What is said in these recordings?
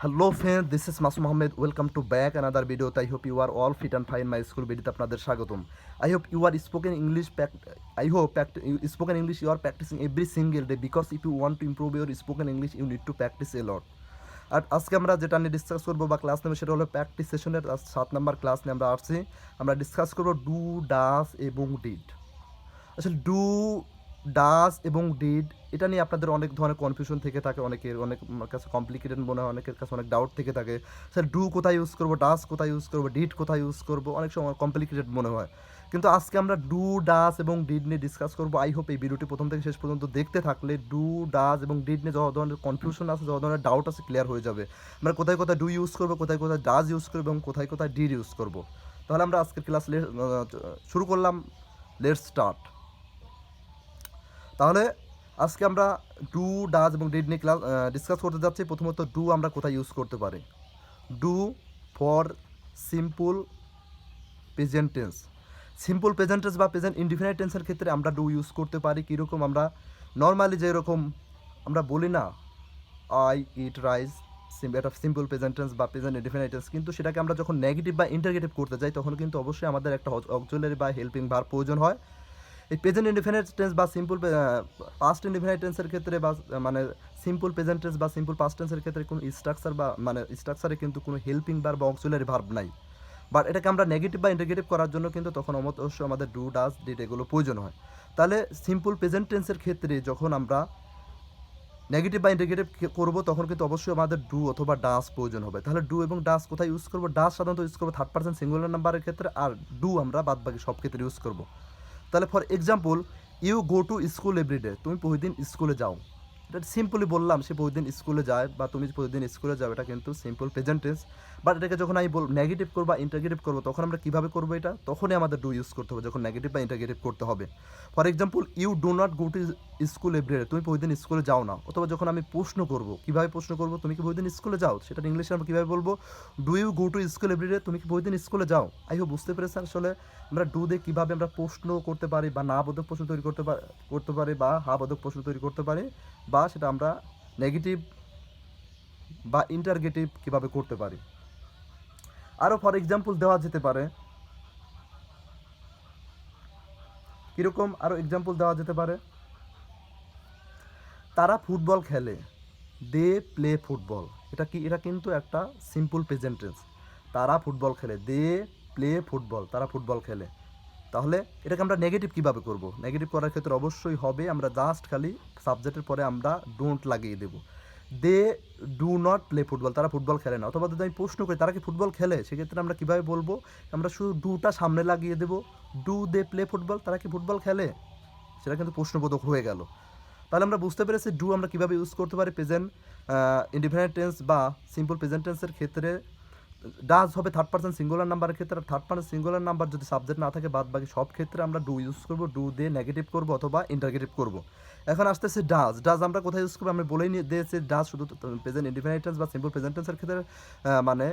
Hello friends, this is Masum Mohammed. Welcome to back another video. I hope you are all fit and fine. My school video আপনাদের স্বাগতম. I hope you are spoken English. Spoken English you are practicing every single day because if you want to improve your spoken English, you need to practice a lot. আর আজকে আমরা যেটা নিয়ে discuss করবো বা class নেব সেটা হলো practice সেশনের 7 নাম্বার ক্লাস নিয়ে আমরা আসছি. আমরা ডিসকাস করবো ডু, ডাস এবং ডিড. আসলে ডু, ডাস এবং ডিড এটা নিয়ে আপনাদের অনেক ধরনের কনফিউশন থেকে থাকে, অনেকের কাছে কমপ্লিকেটেড মনে হয়, অনেকের কাছে অনেক ডাউট থেকে থাকে স্যার ডু কোথায় ইউজ করবো, ডাস কোথায় ইউজ করবো, ডিড কোথায় ইউজ করবো, অনেক সময় কমপ্লিকেটেড মনে হয়. কিন্তু আজকে আমরা ডু, ডাস এবং ডিড নিয়ে ডিসকাস করবো. আই হোপ এই ভিডিওটি প্রথম থেকে শেষ পর্যন্ত দেখতে থাকলে ডু, ডাস এবং ডিড নিয়ে যত ধরনের কনফিউশন আছে, যত ধরনের ডাউট আছে ক্লিয়ার হয়ে যাবে. আমরা কোথায় কোথায় ডু ইউজ করবো, কোথায় কোথায় ডাস ইউজ করবো এবং কোথায় কোথায় ডিড ইউজ করবো. তাহলে আমরা আজকের ক্লাস শুরু করলাম. Let's start. তাহলে আজকে আমরা ডু, ডাজ এবং ডিড নিয়ে ক্লাস ডিসকাস করতে যাচ্ছি. প্রথমত ডু আমরা কোথায় ইউজ করতে পারি. Do for simple present tense. Simple present tense বা প্রেজেন্ট ইনডিফিনাইট টেন্সের ক্ষেত্রে আমরা ডু ইউজ করতে পারি. কীরকম আমরা নর্মালি যেরকম আমরা বলি না আই ইট রাইস, এটা সিম্পল প্রেজেন্ট টেন্স বা প্রেজেন্ট ইনডিফিনাইট টেন্স, কিন্তু সেটাকে আমরা যখন নেগেটিভ বা ইন্টারগেটিভ করতে যাই তখন কিন্তু অবশ্যই আমাদের একটা অক্সিলারি বা হেল্পিং ভার্ব প্রয়োজন হয়. এই প্রেজেন্ট ইনডিফিনাইট টেন্স বা সিম্পল পাস্ট ইনডিফিনাইট টেন্সের ক্ষেত্রে বা মানে সিম্পল প্রেজেন্ট টেন্স বা সিম্পল পাস্ট টেন্সের ক্ষেত্রে কোনো স্ট্রাকচার বা মানে স্ট্রাকচারে কিন্তু কোনো হেল্পিং ভার্ব বা অক্সিলারি ভার্ব নাই. বাট এটাকে আমরা নেগেটিভ বা ইন্টিগ্রেটিভ করার জন্য কিন্তু তখন অবশ্যই আমাদের ডু, ডাজ, ডিড এগুলো প্রয়োজন হয়. তাহলে সিম্পল প্রেজেন্ট টেন্সের ক্ষেত্রে যখন আমরা নেগেটিভ বা ইন্টিগ্রেটিভ করবো তখন কিন্তু অবশ্যই আমাদের ডু অথবা ডাস প্রয়োজন হবে. তাহলে ডু এবং ডাস কোথায় ইউজ করবো. ডাস সাধারণত ইউজ করবো থার্ড পার্সন সিঙ্গুলার নাম্বারের ক্ষেত্রে, আর ডু আমরা বাদ বাকি সব ক্ষেত্রে ইউজ করবো. তাহলে for example you go to school everyday, তুমি প্রতিদিন স্কুলে যাও. এটা সিম্পলি বললাম সে প্রতিদিন স্কুলে যায় বা তুমি প্রতিদিন স্কুলে যাও, এটা কিন্তু সিম্পল প্রেজেন্ট টেন্স. বাট এটাকে যখন আমি নেগেটিভ করবো বা ইন্টারগেটিভ করবো তখন আমরা কীভাবে করবো, এটা তখনই আমাদের ডু ইউজ করতে হবে যখন নেগেটিভ বা ইন্টারগেটিভ করতে হবে. For example you do not go to school everyday, তুমি প্রতিদিন স্কুলে যাও না. অথবা যখন আমি প্রশ্ন করবো, কীভাবে প্রশ্ন করবো, তুমি কি প্রতিদিন স্কুলে যাও, সেটা ইংলিশে আমরা কীভাবে বলবো, do you go to school everyday, তুমি কি প্রতিদিন স্কুলে যাও. আই হোপ বুঝতে পেরেছেন আসলে আমরা ডু দিয়ে কীভাবে আমরা প্রশ্ন করতে পারি বা না বোধক প্রশ্ন তৈরি করতে পারি বা হা বোধক প্রশ্ন তৈরি করতে পারি, বা সেটা আমরা নেগেটিভ বা ইন্টারগেটিভ কীভাবে করতে পারি. আরও ফর এক্সাম্পল দেওয়া যেতে পারে, কীরকম আরও এক্সাম্পল দেওয়া যেতে পারে, তারা ফুটবল খেলে, দে প্লে ফুটবল. এটা কি, এটা কিন্তু একটা সিম্পল প্রেজেন্ট টেন্স. তারা ফুটবল খেলে, দে প্লে ফুটবল, তারা ফুটবল খেলে. তাহলে এটাকে আমরা নেগেটিভ কীভাবে করব. নেগেটিভ করার ক্ষেত্রে অবশ্যই হবে আমরা জাস্ট খালি সাবজেক্টের পরে আমরা ডোন্ট লাগিয়ে দেবো. They do not play football, তারা ফুটবল খেলে না. অথবা যদি আমি প্রশ্ন করি তারা কি ফুটবল খেলে, সেক্ষেত্রে আমরা কীভাবে বলবো, আমরা শুধু ডুটা সামনে লাগিয়ে দেবো. ডু দে প্লে ফুটবল, তারা কি ফুটবল খেলে, সেটা কিন্তু প্রশ্নবোধক হয়ে গেল. তাহলে আমরা বুঝতে পেরেছি ডু আমরা কীভাবে ইউজ করতে পারি প্রেজেন্ট ইনডিফিনাইট টেন্স বা সিম্পল প্রেজেন্ট টেন্সের ক্ষেত্রে. ডাজ হবে থার্ড পার্সন সিঙ্গুলার নাম্বারের ক্ষেত্রে, আর থার্ড পার্সন সিঙ্গুলার নাম্বার যদি সাবজেক্ট না থাকে বাদ বাকি সব ক্ষেত্রে আমরা ডু ইউজ করবো. ডু দিয়ে নেগেটিভ করবো অথবা ইন্টারগেটিভ করবো. এখন আসতেছে ডাজ. ডাজ আমরা কোথায় ইউজ করবো, আমি বলেই দিয়েছি ডাজ শুধু প্রেজেন্ট ইনডিফিনাইট টেন্স বা সিম্পল প্রেজেন্ট টেন্সের ক্ষেত্রে মানে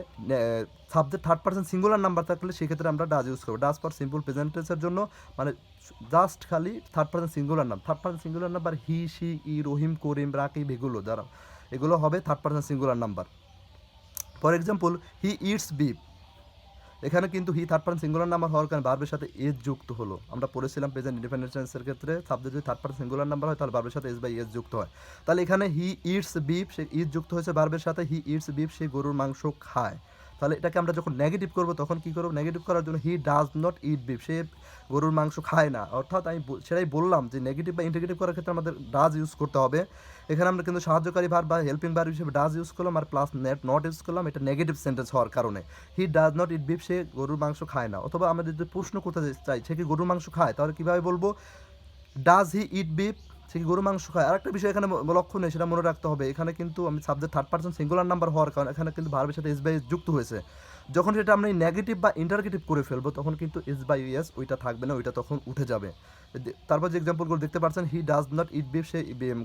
subject third person singular number থাকলে সেক্ষেত্রে আমরা ডাজ ইউজ করবো. ডাজ ফর সিম্পল প্রেজেন্ট টেন্সের জন্য মানে জাস্ট খালি থার্ড পার্সন সিঙ্গুলার নাম. Third person singular number he, she, it, Rahim, Karim, Rakib এগুলো যারা এগুলো হবে third person singular number. For example he eats beef, এখানে কিন্তু he third person singular number হওয়ার কারণে ভার্বের সাথে এস যুক্ত হলো. আমরা পড়েছিলাম প্রেজেন্ট ইনডিফিনাইট টেন্সের ক্ষেত্রে সাবজেক্ট যদি থার্ড পার্সন সিঙ্গুলার নাম্বার হয় তাহলে ভার্বের সাথে এস বাই এস যুক্ত হয়. তাহলে এখানে হি ইটস বিফ, সে ইট যুক্ত হয়েছে ভার্বের সাথে, হি ইটস বিফ, সে গরুর মাংস খায়. তাহলে এটাকে আমরা যখন নেগেটিভ করবো তখন কী করবো, নেগেটিভ করার জন্য he does not eat beef, সে গরুর মাংস খায় না. অর্থাৎ আমি সেটাই বললাম যে নেগেটিভ বা ইন্টিগ্রেটিভ করার ক্ষেত্রে আমাদের ডাজ ইউজ করতে হবে. এখানে আমরা কিন্তু সাহায্যকারী ভার্ব বা হেল্পিং ভার্ব হিসেবে ডাজ ইউজ করলাম আর প্লাস নট ইউজ করলাম, এটা নেগেটিভ সেন্টেন্স হওয়ার কারণে. He does not eat beef, সে গরুর মাংস খায় না. অথবা আমরা যদি প্রশ্ন করতে চাই সে কি গরুর মাংস খায়, তাহলে কীভাবে বলবো, ডাজ হি ইট বিফ, সে কি গরুর মাংস খায়. আরেকটা বিষয় এখানে লক্ষ্য নেই, সেটা মনে রাখতে হবে. এখানে কিন্তু আমি subject third person singular number হওয়ার কারণে এখানে কিন্তু ভার্বের সাথে এস বাই এস যুক্ত হয়েছে. যখন সেটা আমরা নেগেটিভ বা ইন্টারগেটিভ করে ফেলবো তখন কিন্তু এস বাই এস ওইটা থাকবে না, ওইটা তখন উঠে যাবে. তারপর যে এক্সাম্পলগুলো দেখতে পাচ্ছেন he does not eat beef, সে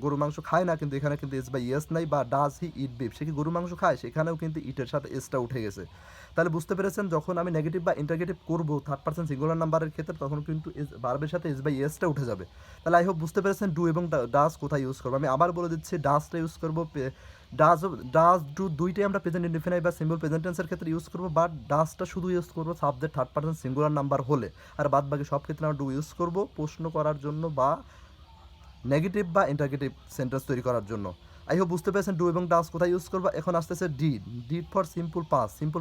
গরুর মাংস খায় না, কিন্তু এখানে কিন্তু এস বাই এস নাই. বা ডাজ হি ইট বিফ, সে কি গরুর মাংস খায়, সেখানেও কিন্তু ইটের সাথে এসটা উঠে গেছে. তাহলে বুঝতে পেরেছেন যখন আমি নেগেটিভ বা ইন্টারগেটিভ করবো থার্ড পার্সন সিঙ্গুলার নাম্বারের ক্ষেত্রে তখন কিন্তু ভার্বের সাথে এস বাই এসটা উঠে যাবে. তাহলে আই হোপ বুঝতে পেরেছেন ডু এবং ডাজ কোথায় ইউজ করবো. আমি আবার বলে দিচ্ছি ডাজটা ইউজ করবো ডাজ ডাজ ডু দুইটাই আমরা প্রেজেন্ট ইনডিফিনাইট বা সিম্পল প্রেজেন্ট টেন্সের ক্ষেত্রে ইউজ করবো, বাট ডাজটা শুধু ইউজ করবো subject third person singular number হলে, আর বাদ বাকি সব ক্ষেত্রে আমরা ডু ইউজ করবো প্রশ্ন করার জন্য বা নেগেটিভ বা ইন্টারগেটিভ সেন্টেন্স তৈরি করার জন্য। আই হোপ বুঝতে পেরেছেন ডু এবং ডাজ কোথায় ইউজ করবো। এখন আসতেছে did. Did for simple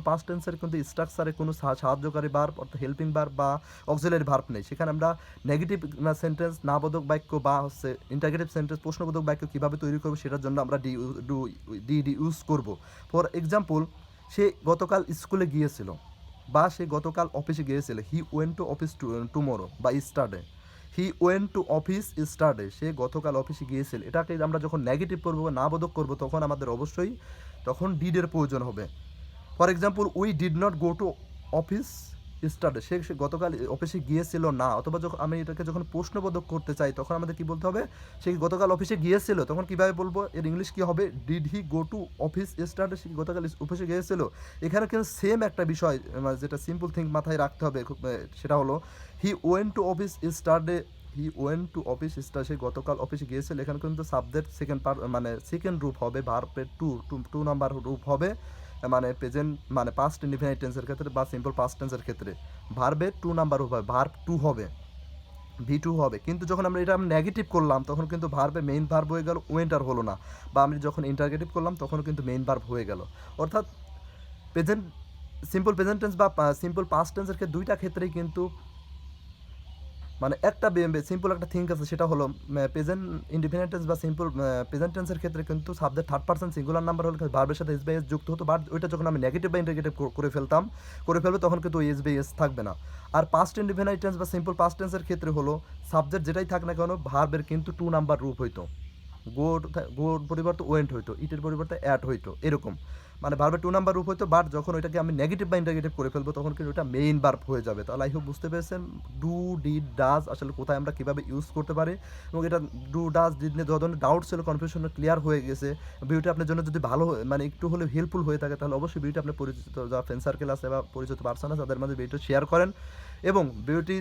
past টেন্সের কিন্তু স্ট্রাকচারে কোনো সাহায্যকারী ভার্ব অর্থাৎ হেল্পিং ভার্ব বা অক্সিলারি ভার্ব নেই। সেখানে আমরা নেগেটিভ সেন্টেন্স নাবোধক বাক্য বা হচ্ছে ইন্টারগেটিভ সেন্টেন্স প্রশ্নবোধক বাক্য কীভাবে তৈরি করবো সেটার জন্য আমরা ডি ইউজ করবো। ফর এক্সাম্পল, সে গতকাল স্কুলে গিয়েছিল বা সে গতকাল অফিসে গিয়েছিল। He went to office tomorrow বা yesterday. He went to office yesterday, সে গতকাল অফিসে গিয়েছিল। এটাকে আমরা যখন নেগেটিভ করবো না বোধক করবো তখন আমাদের অবশ্যই তখন ডিডের প্রয়োজন হবে। For example, we did not go to office yesterday, সে গতকাল অফিসে গিয়েছিল না। অথবা যখন আমি এটাকে যখন প্রশ্নবোধক করতে চাই তখন আমাদের কী বলতে হবে, সে গতকাল অফিসে গিয়েছিল, তখন কীভাবে বলবো, এর ইংলিশ কী হবে, did he go to office yesterday, সে গতকাল অফিসে গিয়েছিল। এখানে কিন্তু সেম একটা বিষয় যেটা সিম্পল থিং মাথায় রাখতে হবে, সেটা হলো he went to office yesterday. He went to office yesterday, সে গতকাল অফিসে গিয়েছিল। এখানে কিন্তু সাবজেক্ট সেকেন্ড রূপ হবে, ভার্বের টু নাম্বার রূপ হবে, মানে প্রেজেন্ট মানে পাস্ট ইনডিফিনাইট টেন্সের ক্ষেত্রে বা সিম্পল পাস্ট টেন্সের ক্ষেত্রে ভার্বের টু নাম্বার রূপ হবে, ভার্ব টু হবে, V2 হবে। কিন্তু যখন আমরা এটা নেগেটিভ করলাম তখন কিন্তু ভার্বে মেইন ভার্ব হয়ে গেল, ওয়েন্ট আর হলো না। বা আমি যখন ইন্টারগেটিভ করলাম তখন কিন্তু মেইন ভার্ব হয়ে গেল। অর্থাৎ প্রেজেন্ট সিম্পল প্রেজেন্ট টেন্স বা সিম্পল পাস্ট টেন্সের ক্ষেত্রে দুইটা ক্ষেত্রেই কিন্তু মানে একটা সিম্পল একটা থিঙ্ক আছে, সেটা হলো প্রেজেন্ট ইনডিফিনিট টেন্স বা সিম্পল প্রেজেন্ট টেন্সের ক্ষেত্রে কিন্তু subject third person singular number হলে ভার্বের সাথে এস বাই এস যুক্ত হতো, বাট ওইটা যখন আমি নেগেটিভ বা ইন্টারগেটিভ করে ফেলবো তখন কিন্তু ওই এস বাই এস থাকবে না। আর পাস্ট ইনডিফিনিট টেন্স বা সিম্পল পাস্ট টেন্সের ক্ষেত্রে হলো সাবজেক্ট যেটাই থাক না কেন ভার্বের কিন্তু টু নাম্বার রূপ হইতো, গোর পরিবর্তে ওয়েন্ট হইতো, ইটের পরিবর্তে অ্যাট হইতো, এরকম মানে ভার্বের টু নাম্বার রূপ হইতো। বাট যখন ওইটাকে আমি নেগেটিভ বা ইন্টারগেটিভ করে ফেলবো তখন কিন্তু ওটা মেইন ভার্ব হয়ে যাবে। তাহলে আই হোপ বুঝতে পেরেছেন ডু ডিড ডাজ আসলে কোথায় আমরা কীভাবে ইউজ করতে পারি, এবং এটা ডু ডাজ ডিড নিয়ে যত ধরনের ডাউট ছিল কনফিউশন ক্লিয়ার হয়ে গেছে। ভিডিওটি আপনার জন্য যদি ভালো মানে একটু হলেও হেল্পফুল হয়ে থাকে তাহলে অবশ্যই ভিডিওটি আপনার পরিচিত যা ফ্রেন্ড সার্কেল আছে বা পরিচিত পার্সন আছে তাদের মাঝে ভিডিওটি শেয়ার করেন, এবং ভিডিওটি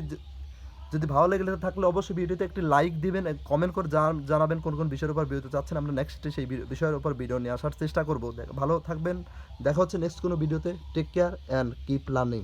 যদি ভালো লেগে থাকলে অবশ্যই ভিডিওতে একটি লাইক দিবেন, কমেন্ট করে জানাবেন কোন কোন বিষয়ের উপর ভিডিও চাচ্ছেন, আমরা নেক্সট সেই বিষয়ের উপর ভিডিও নিয়ে আসার চেষ্টা করবো। ভালো থাকবেন, দেখা হচ্ছে নেক্সট কোনো ভিডিওতে। Take care and keep learning.